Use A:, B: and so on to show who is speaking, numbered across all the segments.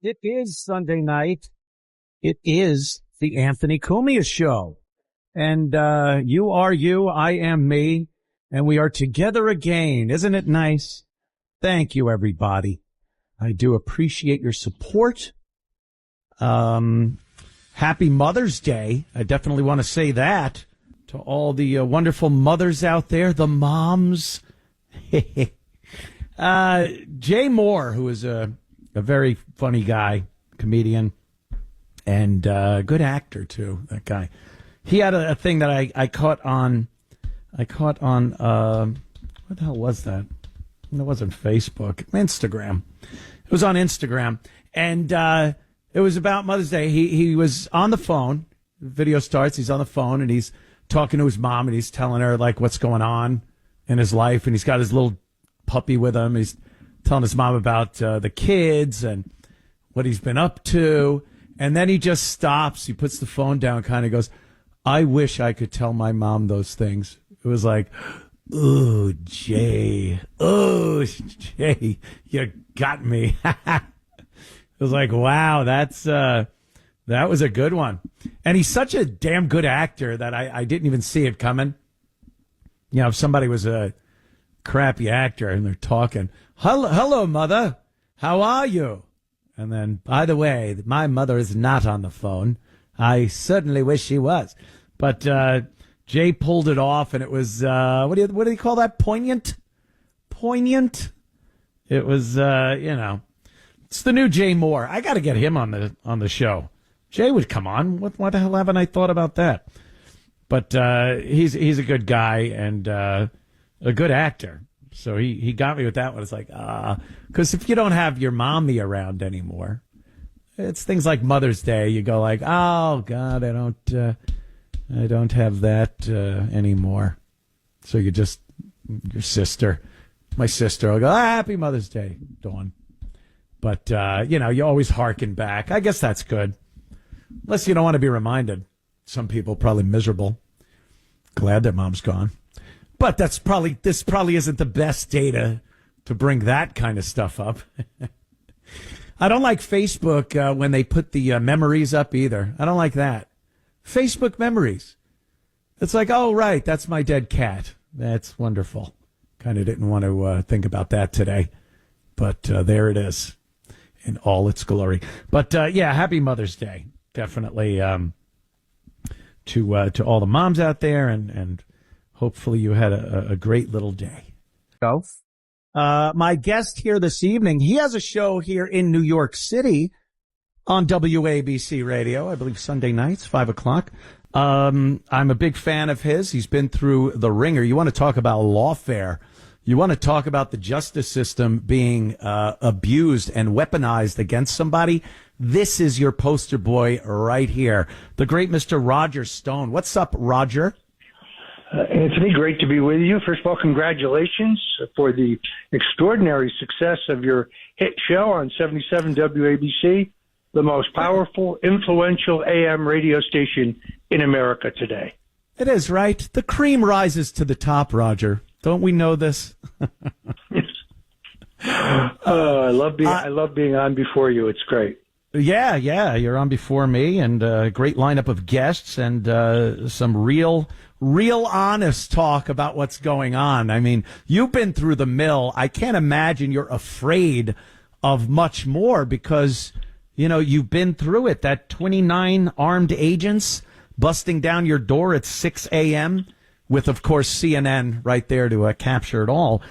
A: It is Sunday night. It is the Anthony Cumia Show. And you are you, I am me, and we are together again. Isn't it nice? Thank you, everybody. I do appreciate your support. Happy Mother's Day. I definitely want to say that to all the wonderful mothers out there, the moms. Jay Mohr, who is a very funny guy, comedian, and good actor too. That guy, he had a thing that I caught on. What the hell was that? It wasn't Facebook, Instagram. It was on Instagram, and it was about Mother's Day. He was on the phone. The video starts. He's on the phone, and he's talking to his mom, and he's telling her like what's going on in his life, and he's got his little puppy with him. He's telling his mom about the kids and what he's been up to. And then he just stops. He puts the phone down, kind of goes, I wish I could tell my mom those things. It was like, oh, Jay. Oh, Jay, you got me. It was like, wow, that was a good one. And he's such a damn good actor that I didn't even see it coming. You know, if somebody was a crappy actor and they're talking, hello, mother, how are you? And then, by the way, my mother is not on the phone. I certainly wish she was. But Jay pulled it off, and it was, what do you call that? Poignant? Poignant? It was, it's the new Jay Mohr. I got to get him on the show. Jay would come on. What the hell haven't I thought about that? But he's a good guy and a good actor. So he got me with that one. It's like, because if you don't have your mommy around anymore, it's things like Mother's Day. You go like, oh God, I don't have that anymore. So you just, your sister, my sister, will go, happy Mother's Day, Dawn. But, you always harken back. I guess that's good. Unless you don't want to be reminded. Some people probably miserable. Glad their mom's gone. But this probably isn't the best day to bring that kind of stuff up. I don't like Facebook when they put the memories up either. I don't like that. Facebook memories. It's like, oh, right, that's my dead cat. That's wonderful. Kind of didn't want to think about that today. But there it is in all its glory. But, yeah, happy Mother's Day. Definitely to all the moms out there, and hopefully you had a great little day. My guest here this evening, he has a show here in New York City on WABC Radio, I believe Sunday nights, 5 o'clock. I'm a big fan of his. He's been through the ringer. You want to talk about lawfare. You want to talk about the justice system being abused and weaponized against somebody. This is your poster boy right here, the great Mr. Roger Stone. What's up, Roger?
B: Anthony, great to be with you. First of all, congratulations for the extraordinary success of your hit show on 77 WABC, the most powerful, influential AM radio station in America today.
A: It is, right? The cream rises to the top, Roger. Don't we know this?
B: I love being on before you. It's great.
A: Yeah, you're on before me, and a great lineup of guests, and some real honest talk about what's going on. I mean, you've been through the mill. I can't imagine you're afraid of much more because, you've been through it. That 29 armed agents busting down your door at 6 a.m. with, of course, CNN right there to capture it all.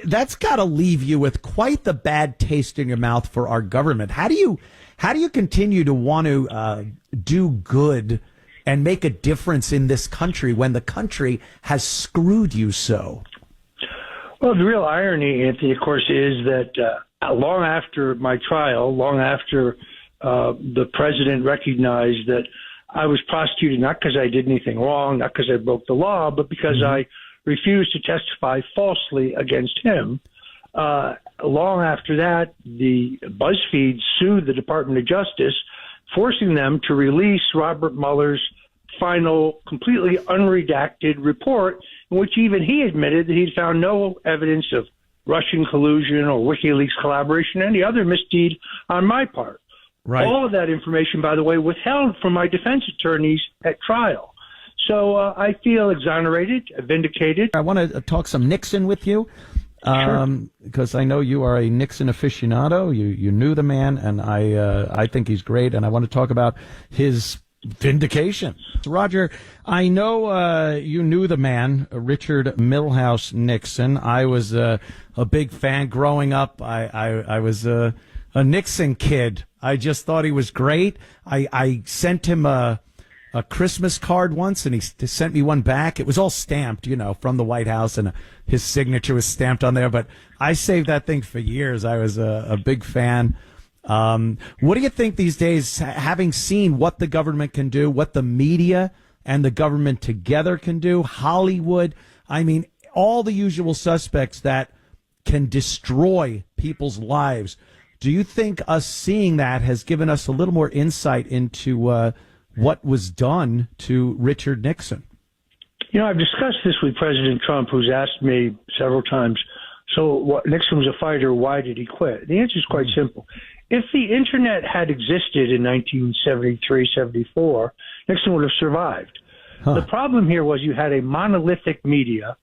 A: That's got to leave you with quite the bad taste in your mouth for our government. How do you continue to want to do good and make a difference in this country when the country has screwed you so?
B: Well, the real irony, Anthony, of course, is that long after my trial, long after the president recognized that I was prosecuted not because I did anything wrong, not because I broke the law, but because I refused to testify falsely against him. Long after that, the BuzzFeed sued the Department of Justice, forcing them to release Robert Mueller's final, completely unredacted report, in which even he admitted that he'd found no evidence of Russian collusion or WikiLeaks collaboration, any other misdeed on my part.
A: Right.
B: All of that information, by the way, withheld from my defense attorneys at trial. So I feel exonerated, vindicated.
A: I want to talk some Nixon with you because I know you are a Nixon aficionado. You knew the man, and I think he's great, and I want to talk about his vindication. Roger, I know you knew the man, Richard Milhous Nixon. I was a big fan growing up. I was a Nixon kid. I just thought he was great. I sent him a Christmas card once, and he sent me one back. It was all stamped, from the White House, and his signature was stamped on there. But I saved that thing for years. I was a big fan. What do you think these days, having seen what the government can do, what the media and the government together can do, Hollywood, I mean, all the usual suspects that can destroy people's lives? Do you think us seeing that has given us a little more insight into what was done to Richard Nixon?
B: I've discussed this with President Trump, who's asked me several times, so Nixon was a fighter, why did he quit? The answer is quite simple. If the Internet had existed in 1973, 74, Nixon would have survived. The problem here was you had a monolithic media,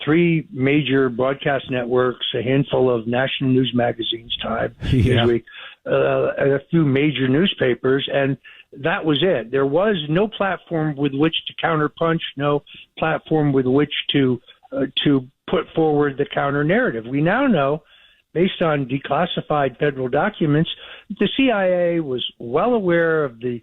B: 3 major broadcast networks, a handful of national news magazines, Time, Newsweek, and a few major newspapers, and that was it. There was no platform with which to counterpunch, no platform with which to put forward the counter narrative. We now know, based on declassified federal documents, the CIA was well aware of the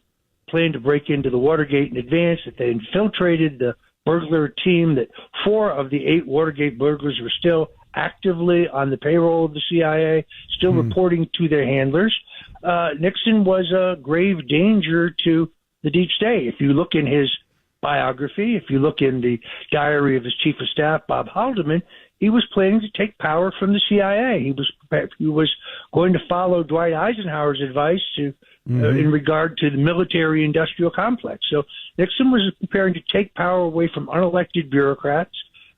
B: plan to break into the Watergate in advance, that they infiltrated the burglar team, that 4 of the 8 Watergate burglars were still actively on the payroll of the CIA, still reporting to their handlers. Nixon was a grave danger to the deep state. If you look in his biography, if you look in the diary of his chief of staff, Bob Haldeman, he was planning to take power from the CIA. He was going to follow Dwight Eisenhower's advice in regard to the military-industrial complex. So Nixon was preparing to take power away from unelected bureaucrats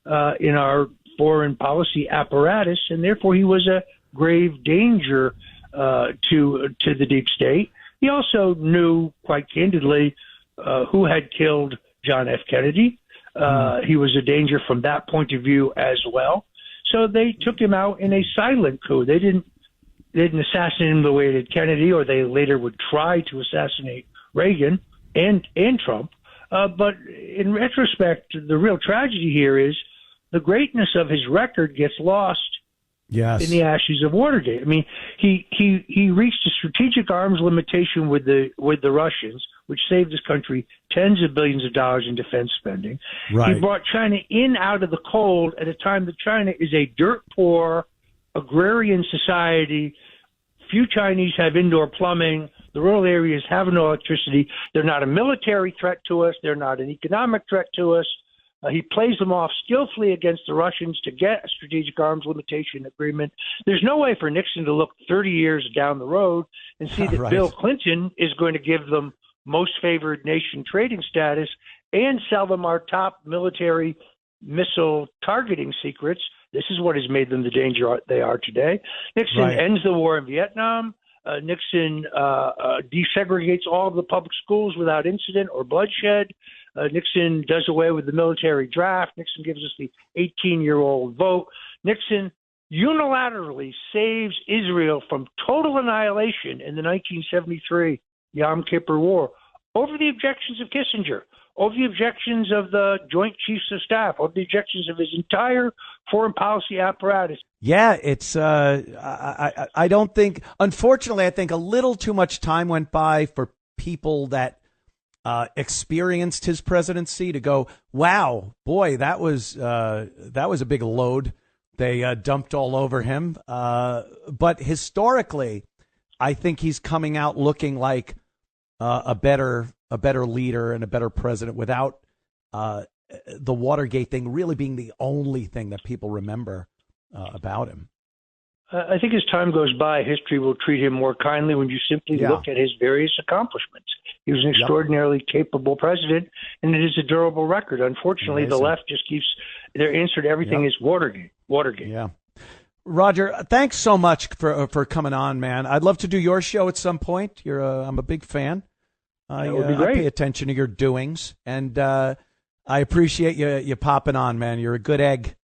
B: in our foreign policy apparatus, and therefore he was a grave danger to the deep state. He also knew, quite candidly, who had killed John F. Kennedy. He was a danger from that point of view as well. So they took him out in a silent coup. They didn't assassinate him the way they did Kennedy, or they later would try to assassinate Reagan and Trump. But in retrospect, the real tragedy here is the greatness of his record gets lost in the ashes of Watergate. I mean, he reached a strategic arms limitation with the Russians, which saved his country tens of billions of dollars in defense spending.
A: Right.
B: He brought China in out of the cold at a time that China is a dirt-poor, agrarian society. Few Chinese have indoor plumbing. The rural areas have no electricity. They're not a military threat to us. They're not an economic threat to us. He plays them off skillfully against the Russians to get a strategic arms limitation agreement. There's no way for Nixon to look 30 years down the road and see that Bill Clinton is going to give them most favored nation trading status and sell them our top military missile targeting secrets. This is what has made them the danger they are today. Nixon ends the war in Vietnam. Nixon desegregates all of the public schools without incident or bloodshed. Nixon does away with the military draft. Nixon gives us the 18-year-old vote. Nixon unilaterally saves Israel from total annihilation in the 1973 Yom Kippur War over the objections of Kissinger, over the objections of the Joint Chiefs of Staff, over the objections of his entire foreign policy apparatus.
A: Yeah, it's I don't think, unfortunately, I think a little too much time went by for people that experienced his presidency to go, wow, boy, that was a big load they dumped all over him. But historically, I think he's coming out looking like a better leader and a better president without the Watergate thing really being the only thing that people remember about him.
B: I think as time goes by, history will treat him more kindly when you simply look at his various accomplishments. He was an extraordinarily capable president, and it is a durable record. Unfortunately, the left just keeps their answer to everything is Watergate. Watergate.
A: Yeah. Roger, thanks so much for coming on, man. I'd love to do your show at some point. I'm a big fan.
B: That would be great.
A: I pay attention to your doings, and I appreciate you popping on, man. You're a good egg.